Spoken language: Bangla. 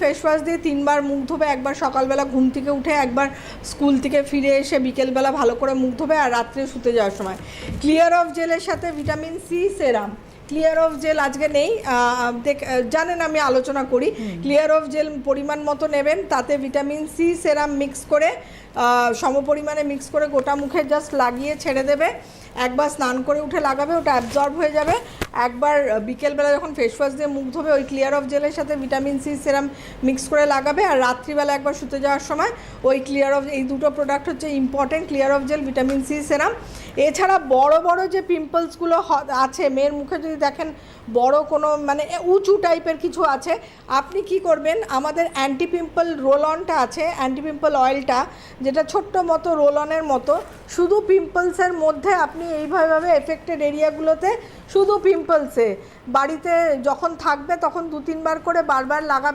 ফেস ওয়াশ দিয়ে 3বার মুখ ধোবে, একবার সকালবেলা ঘুম থেকে উঠে, একবার স্কুল থেকে ফিরে এসে বিকেলবেলা ভালো করে মুখ ধোবে, আর রাত্রে শুতে যাওয়ার সময়। ক্লিয়ার অফ জেলের সাথে vitamin C serum. Clear off gel আজকে নেই, জানেন আমি আলোচনা করি। ক্লিয়ার অফ জেল পরিমাণ মতো নেবেন, তাতে ভিটামিন সি সেরাম মিক্স করে সমপরিমাণে মিক্স করে গোটা মুখে জাস্ট লাগিয়ে ছেড়ে দেবে। একবার স্নান করে উঠে লাগাবে, ওটা অ্যাবজর্ব হয়ে যাবে। একবার বিকেলবেলা যখন ফেস ওয়াশ দিয়ে মুখ ধোবে ওই ক্লিয়ার অফ জেলের সাথে ভিটামিন সি সেরাম মিক্স করে লাগাবে, আর রাত্রিবেলা একবার শুতে যাওয়ার সময় ওই ক্লিয়ার অফ, এই দুটো প্রোডাক্ট হচ্ছে important, clear off gel, vitamin C serum. এছাড়া বড় বড় যে পিম্পলসগুলো আছে মেয়ের মুখে, যদি দেখেন বড় কোনো মানে উঁচু টাইপের কিছু আছে, আপনি কি করবেন, আমাদের অ্যান্টি পিম্পল রোল অনটা আছে, অ্যান্টি পিম্পল অয়েলটা, যেটা ছোট্ট মতো রোল অনের মতো, শুধু পিম্পলসের মধ্যে আপনি এইভাবে এফেক্টেড এরিয়াগুলোতে, শুধু পিম্পলসে বাড়িতে যখন থাকবে তখন 2-3 বার করে বারবার লাগাবেন।